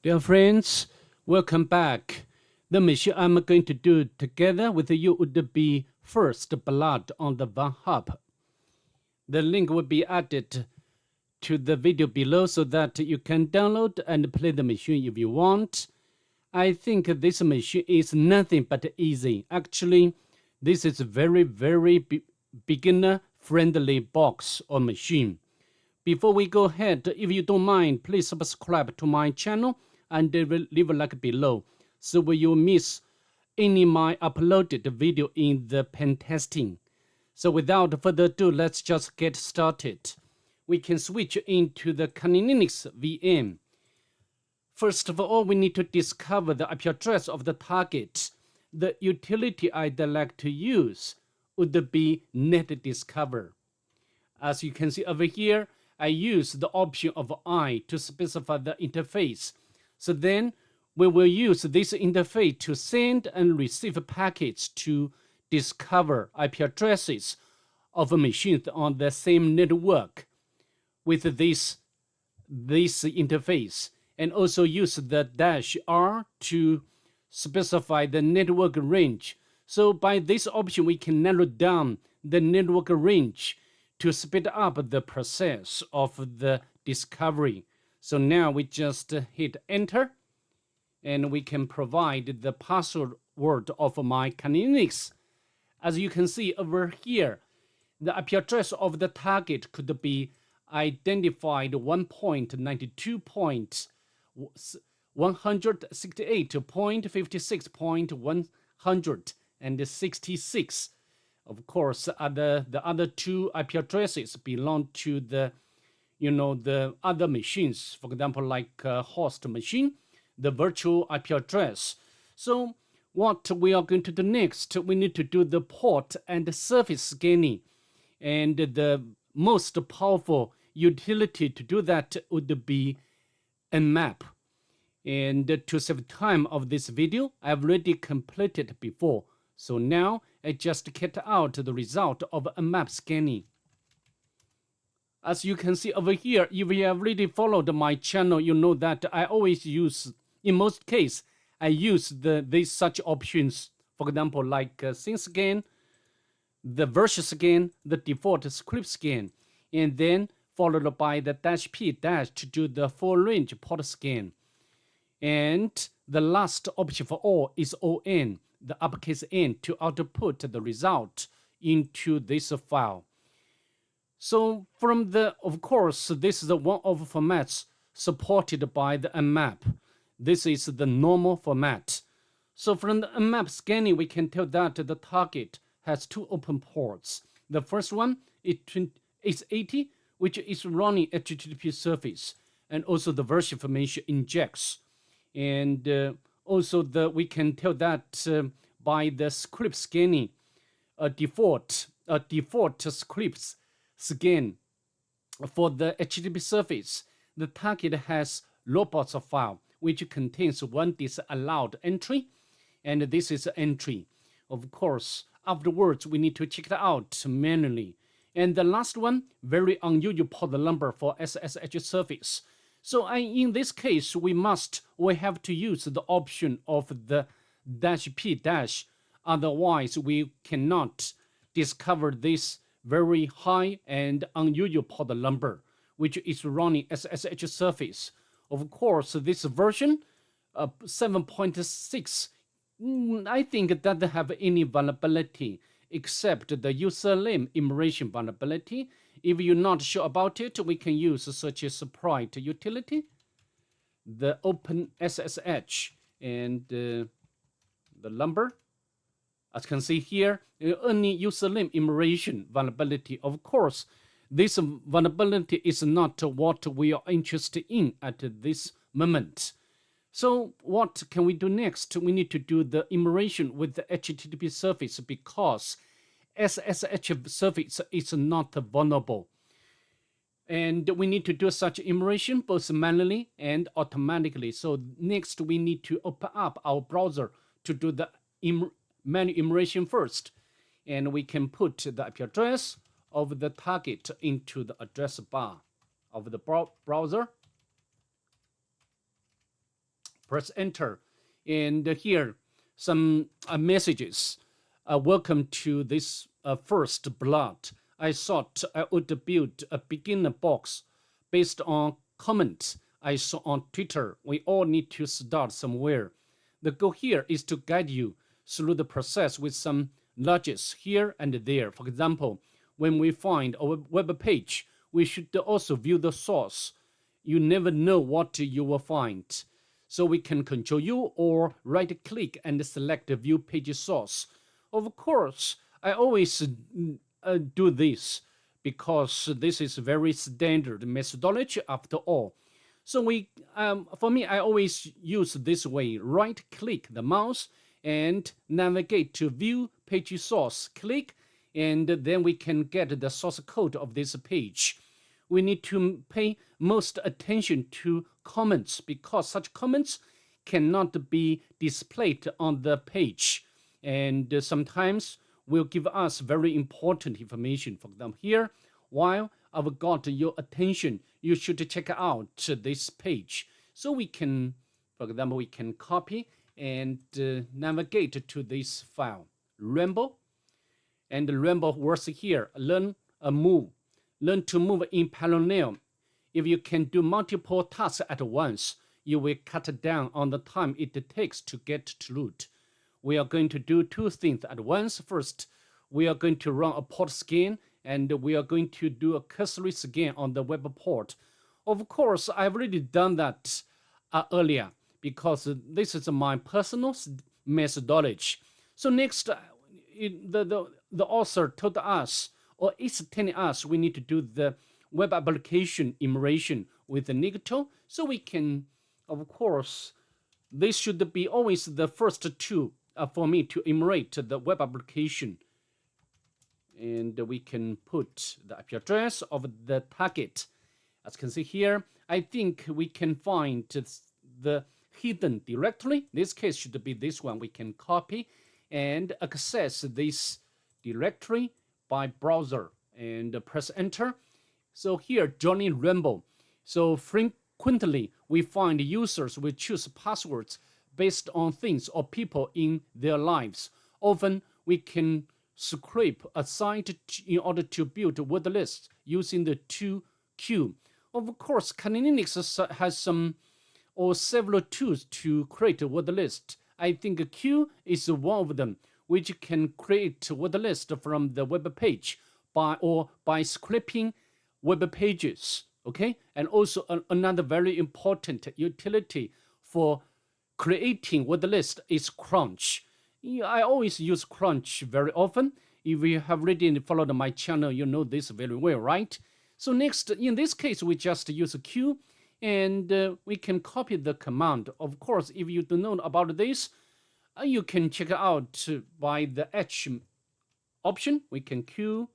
Dear friends, welcome back. The mission I'm going to do together with you would be FirstBlood on the Vulnhub. The link will be added to the video below so that you can download and play the machine if you want. I think this machine is nothing but easy. Actually, this is very beginner-friendly box or machine. Before we go ahead, if you don't mind, please subscribe to my channel and leave a like below so you miss any my uploaded video in the Pentesting. So without further ado, let's just get started. We can switch into the Linux VM. First of all, we need to discover the IP address of the target. The utility I'd like to use would be netdiscover. As you can see over here, I use the option of I to specify the interface. So then we will use this interface to send and receive packets to discover IP addresses of machines on the same network with this interface, and also use the -R to specify the network range. So by this option, we can narrow down the network range to speed up the process of the discovery. So now we just hit enter, and we can provide the password of my Linux. As you can see over here, the IP address of the target could be identified 1.92.168.56.166. Of course, the other two IP addresses belong to the other machines. For example, like host machine, the virtual IP address. So what we are going to do next, we need to do the port and surface scanning. And the most powerful utility to do that would be Nmap. And to save time of this video, I've already completed before. So now I just get out the result of Nmap scanning. As you can see over here, if you have already followed my channel, you know that I always use, in most cases, I use these such options. For example, like scene scan, the version scan, the default script scan, and then followed by the -P- to do the full range port scan. And the last option for all is ON, the uppercase N, to output the result into this file. So from of course, this is one of the formats supported by the Nmap. This is the normal format. So from the Nmap scanning, we can tell that the target has two open ports. The first one is 80, which is running HTTP service, and also the version information injects. And also we can tell that by the script scanning, a default scripts scan for the HTTP service. The target has robots file which contains one disallowed entry, and this is entry. Of course, afterwards we need to check it out manually. And the last one, very unusual port number for SSH service. So in this case, we have to use the option of the -P-, otherwise we cannot discover this very high and unusual port number, which is running SSH service. Of course, this version 7.6, I think it doesn't have any vulnerability except the username enumeration vulnerability. If you're not sure about it, we can use such a Sprite utility, the OpenSSH, and the number. As you can see here, any username enumeration vulnerability. Of course, this vulnerability is not what we are interested in at this moment. So what can we do next? We need to do the enumeration with the HTTP service because SSH service is not vulnerable. And we need to do such enumeration both manually and automatically. So next we need to open up our browser to do the manual enumeration first. And we can put the IP address of the target into the address bar of the browser. Press enter. And here, some messages. Welcome to this FirstBlood. I thought I would build a beginner box based on comments I saw on Twitter. We all need to start somewhere. The goal here is to guide you through the process with some nudges here and there. For example, when we find a web page, we should also view the source. You never know what you will find. So we can Control U or right click and select View Page Source. Of course, I always do this because this is very standard methodology after all. So for me, I always use this way: right click the mouse and navigate to View Page Source. Click, and then we can get the source code of this page. We need to pay most attention to comments because such comments cannot be displayed on the page, and sometimes will give us very important information. For example, here, while I've got your attention, you should check out this page. So we can, for example, we can copy and navigate to this file, Ramble, and the Ramble words here, learn to move in parallel. If you can do multiple tasks at once, you will cut down on the time it takes to get to root. We are going to do two things at once. First, we are going to run a port scan, and we are going to do a cursory scan on the web port. Of course, I've already done that earlier because this is my personal methodology. So next, the author told us, or is telling us, we need to do the web application enumeration with the Nicto. So we can, of course, this should be always the first two for me to enumerate the web application. And we can put the IP address of the target. As you can see here, I think we can find the hidden directory. In this case should be this one. We can copy and access this directory by browser and press enter. So here, joining Ramble. So frequently we find users will choose passwords based on things or people in their lives. Often we can scrape a site in order to build word lists using the 2Q. Of course, Kali Linux has some or several tools to create a word list. I think Q is one of them, which can create a word list from the web page by scraping web pages. Okay, and also another very important utility for creating word list is Crunch. I always use Crunch very often. If you have already followed my channel, you know this very well, right? So next, in this case, we just use Q, and we can copy the command. Of course, if you don't know about this, you can check it out by the H option. We can Q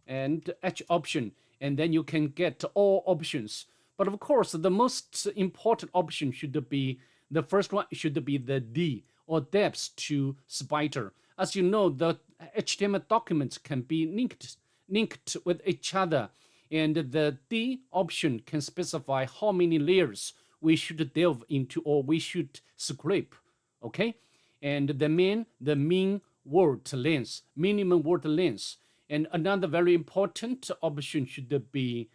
and H option, and then you can get all options. But of course, the most important option should be, the first one should be the D, or depth to spider. As you know, the HTML documents can be linked with each other, and the D option can specify how many layers we should delve into or we should scrape. Okay, and the mean word length, minimum word length, and another very important option should be,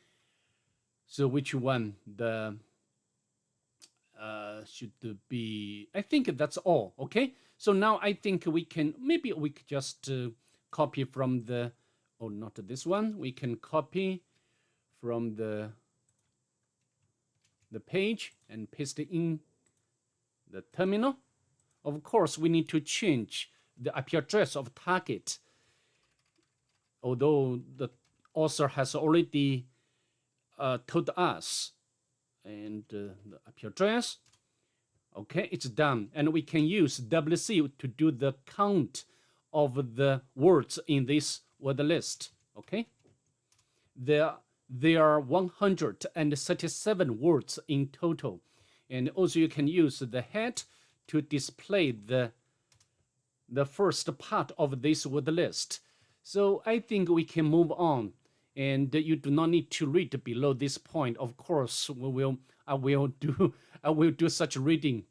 so which one? The should be, I think that's all. Okay, so now I think we can, maybe we could just copy from the, oh, not this one. We can copy from the page and paste it in the terminal. Of course, we need to change the IP address of target, although the author has already told us, and the IP address. Okay, it's done, and we can use WC to do the count of the words in this word list. Okay, there are 137 words in total, and also you can use the head to display the first part of this word list. So I think we can move on, and you do not need to read below this point. Of course, I will do such reading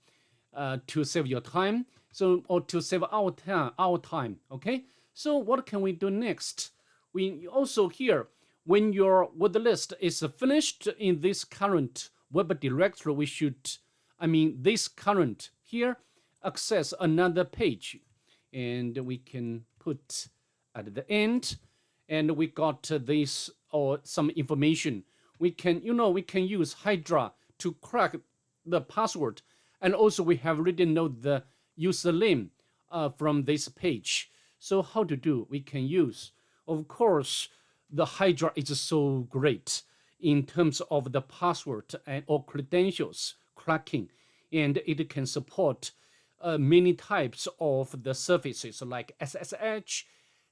to save your time. So or to save our time. Okay. So what can we do next? We also here when your word list is finished in this current web directory, we should, this current here, access another page, and we can put at the end, and we got this or some information. We can, we can use Hydra to crack the password, and also we have already know the username from this page. So how to do? We can use, of course, the Hydra is so great in terms of the password and or credentials cracking, and it can support many types of the services like SSH,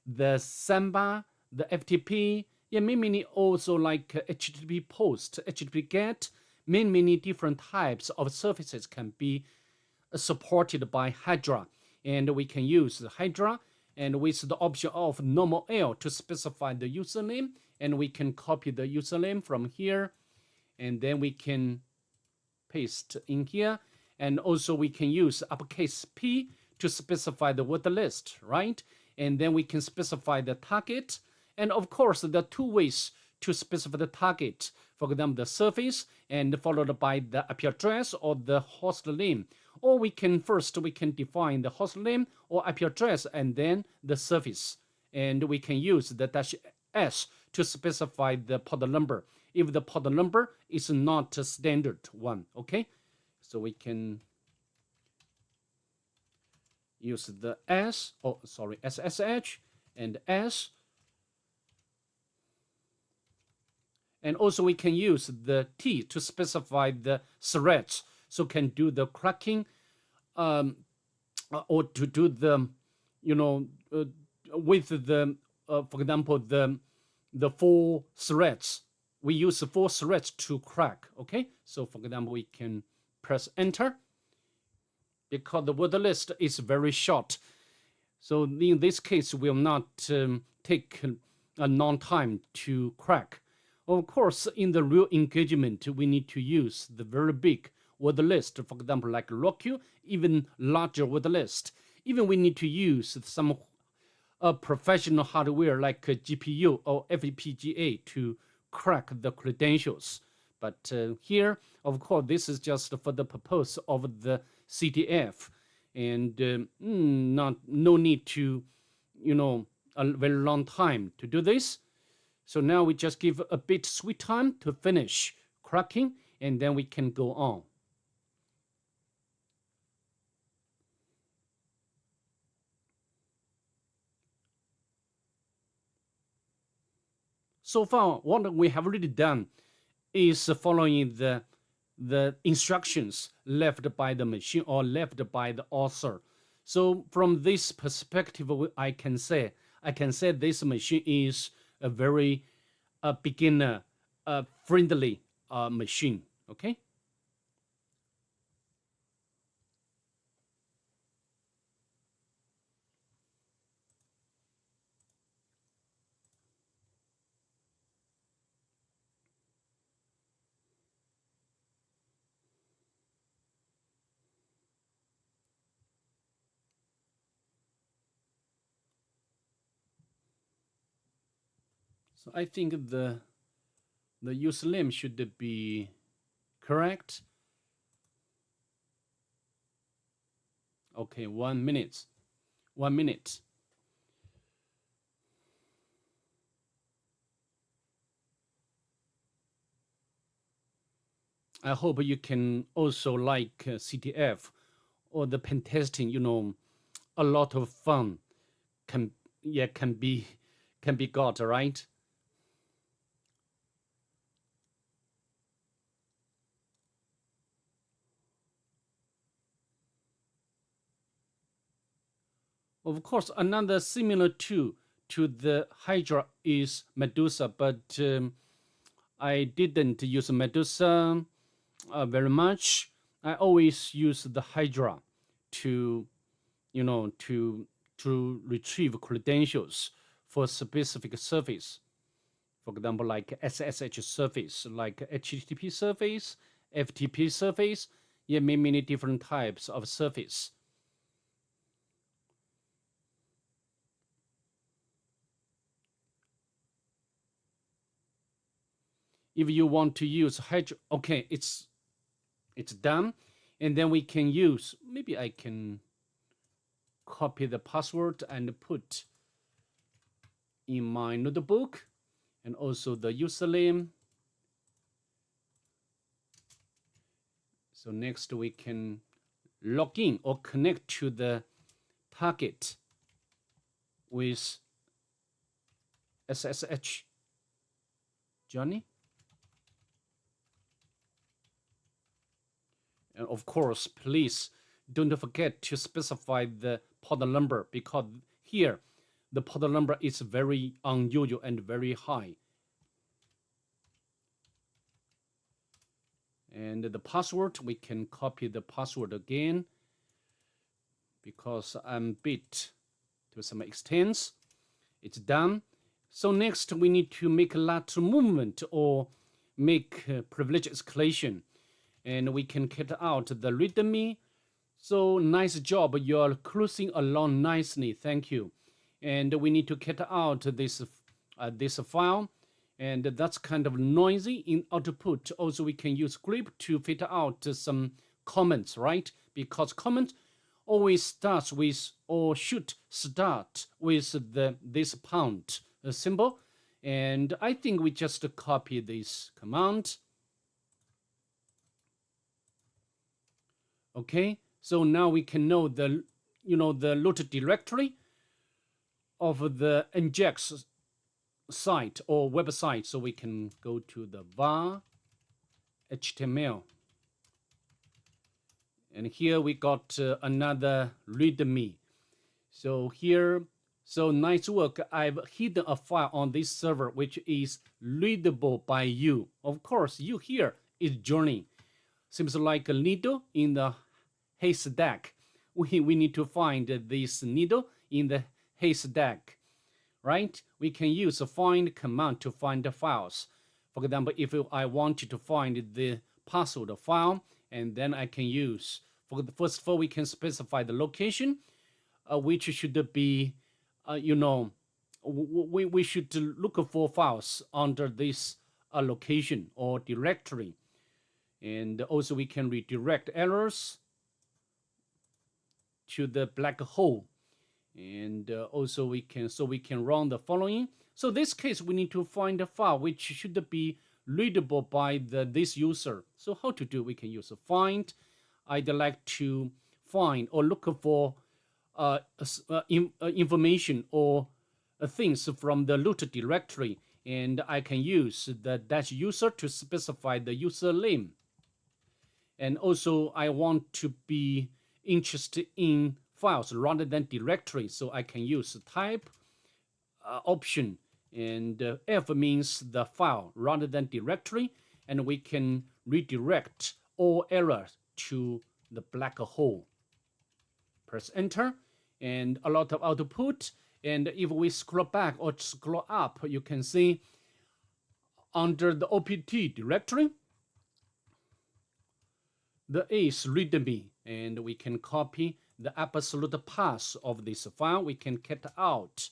the Samba, the FTP, yeah, many also like HTTP post, HTTP GET, many different types of services can be supported by Hydra, and we can use the Hydra and with the option of normal L to specify the username, and we can copy the username from here, and then we can paste in here, and also we can use uppercase P to specify the word list, right? And then we can specify the target, and of course there are two ways to specify the target. For example, the service and followed by the IP address or the host name. Or we can define the host name or IP address and then the service. And we can use the -s to specify the port number if the port number is not a standard one, okay? So we can use the SSH and S. And also we can use the T to specify the threads. So can do the cracking or to do the, with the, for example, the 4 threads. We use 4 threads to crack, okay? So for example, we can press enter because the word list is very short. So in this case, will not take a long time to crack. Of course, in the real engagement, we need to use the very big word list, for example, like Rockq, even larger word list. Even we need to use some professional hardware like GPU or FPGA to crack the credentials. But here, of course, this is just for the purpose of the CTF, and no need to, a very long time to do this. So now we just give a bit sweet time to finish cracking, and then we can go on. So far, what we have already done is following the instructions left by the machine or left by the author. So from this perspective, I can say this machine is a very beginner friendly machine, okay? So I think the username should be correct. Okay, 1 minute. 1 minute. I hope you can also like CTF or the Pentesting. A lot of fun can be got, right? Of course, another similar to the Hydra is Medusa, but I didn't use Medusa very much. I always use the Hydra to, to retrieve credentials for specific service. For example, like SSH service, like HTTP service, FTP surface, yeah, many different types of surface. If you want to use okay, it's done, and then we can use, maybe I can copy the password and put in my notebook, and also the username. So next we can log in or connect to the target with SSH Johnny. And of course, please don't forget to specify the port number, because here the port number is very unusual and very high. And the password, we can copy the password again, because I'm bit to some extent. It's done. So next we need to make a lateral movement or make privilege escalation. And we can get out the readme. So nice job, you're cruising along nicely, thank you. And we need to get out this file, and that's kind of noisy in output. Also, we can use grep to filter out some comments, right? Because comment always starts with, or should start with, this pound symbol. And I think we just copy this command. Okay, so now we can know the root directory of the nginx site or website. So we can go to the var HTML. And here we got another readme. So here, so nice work. I've hidden a file on this server which is readable by you. Of course, you here is Johnny. Seems like a needle in the haystack. We need to find this needle in the haystack, right? We can use a find command to find the files. For example, if I wanted to find the password file, and then I can use, first of all, we can specify the location, which should be, we should look for files under this location or directory. And also we can redirect errors to the black hole. And also we can run the following. So this case, we need to find a file which should be readable by this user. So how to do? We can use a find. I'd like to find or look for information or things from the root directory, and I can use the -user to specify the username. And also I want to be interested in files rather than directory, so I can use type option, and F means the file rather than directory, and we can redirect all errors to the black hole. Press enter, and a lot of output. And if we scroll back or scroll up, you can see under the OPT directory, there is readme, and we can copy the absolute path of this file. We can get out,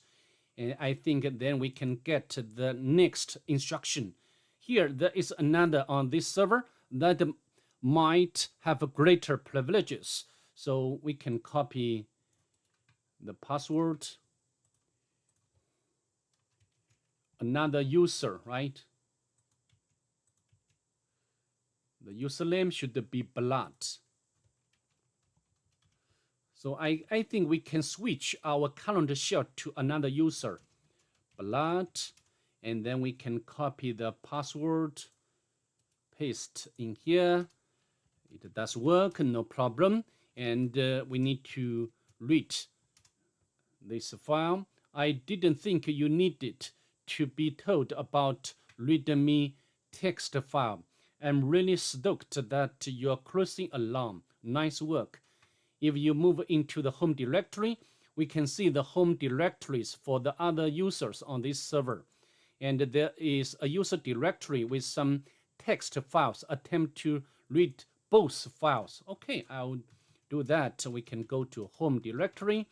and I think then we can get the next instruction. Here, there is another on this server that might have greater privileges. So we can copy the password. Another user, right? The username should be blood. So I think we can switch our current shell to another user, blood, and then we can copy the password, paste in here. It does work, no problem. And we need to read this file. I didn't think you needed to be told about readme text file. I'm really stoked that you're cruising along. Nice work. If you move into the home directory, we can see the home directories for the other users on this server. And there is a user directory with some text files. Attempt to read both files. Okay, I'll do that. We can go to home directory,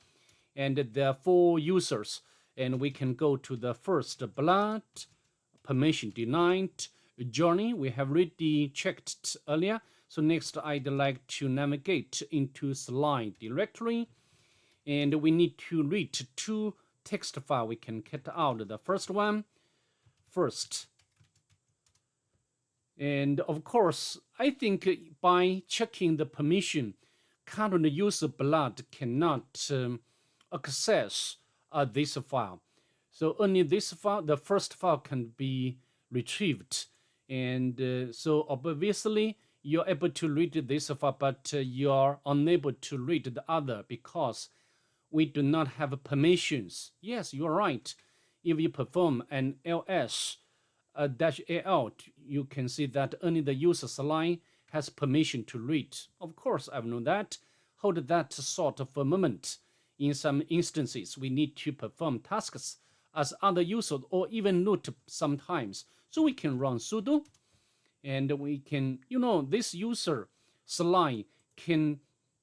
and there are 4 users, and we can go to the FirstBlood, permission denied, journey. We have already checked earlier. So next, I'd like to navigate into slide directory, and we need to read 2 text files. We can cut out the first one first. And of course, I think by checking the permission, current user blood cannot access this file. So only this file, the first file, can be retrieved. And so obviously, you're able to read this file, but you're unable to read the other because we do not have permissions. Yes, you're right. If you perform an ls -al, you can see that only the user's line has permission to read. Of course, I know that. Hold that thought for a moment. In some instances, we need to perform tasks as other users or even root sometimes. So we can run sudo, and we can, this user's line can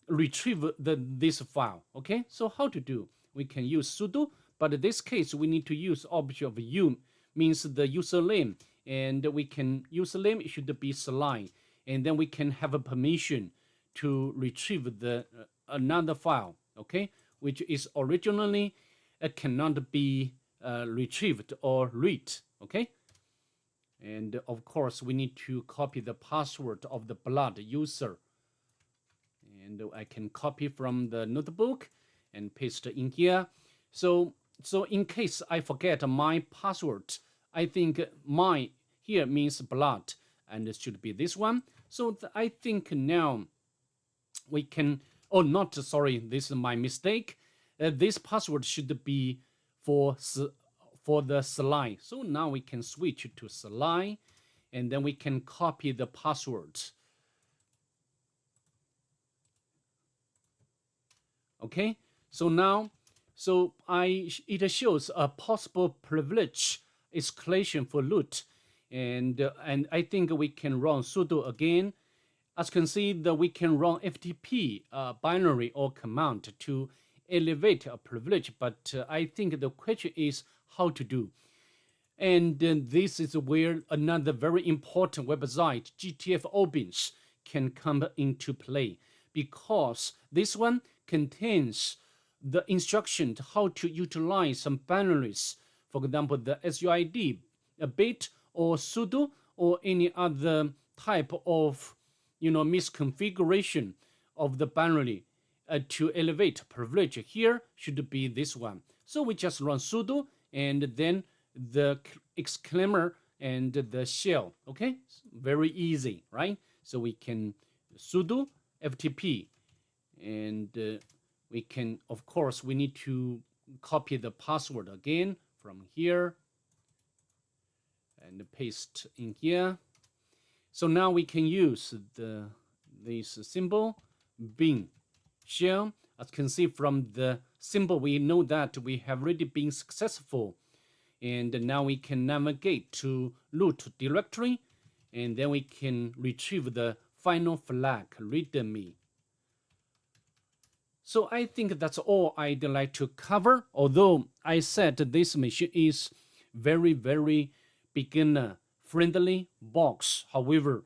retrieve this file. Okay, so how to do? We can use sudo, but in this case, we need to use object of u, means the username, and we can username, it should be slide, and then we can have a permission to retrieve the another file, okay, which is originally cannot be retrieved or read, okay. And of course, we need to copy the password of the blood user, and I can copy from the notebook and paste in here. So in case I forget my password, I think my here means blood, and it should be this one. So I think now we can, oh, not, sorry, this is my mistake. This password should be for the slide. So now we can switch to slide, and then we can copy the password. Okay, so now, it shows a possible privilege escalation for root, and I think we can run sudo again. As you can see, that we can run FTP binary or command to elevate a privilege, but I think the question is how to do. And this is where another very important website, GTF Opens, can come into play, because this one contains the instruction how to utilize some binaries. For example, the SUID, a bit, or sudo, or any other type of misconfiguration of the binary to elevate privilege. Here should be this one. So we just run sudo and then the exclaimer and the shell. Okay, very easy, right? So we can sudo FTP, and we can, of course, we need to copy the password again from here and paste in here. So now we can use this symbol bin shell. As you can see from the symbol, we know that we have already been successful. And now we can navigate to root directory, and then we can retrieve the final flag, readme. So I think that's all I'd like to cover. Although I said this machine is very, very beginner-friendly box. However,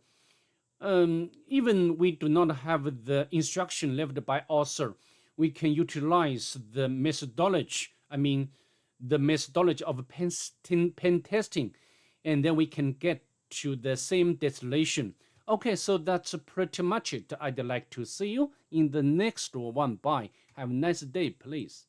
even we do not have the instruction left by author, we can utilize the methodology. The methodology of pen testing, and then we can get to the same destination. Okay, so that's pretty much it. I'd like to see you in the next one. Bye. Have a nice day, please.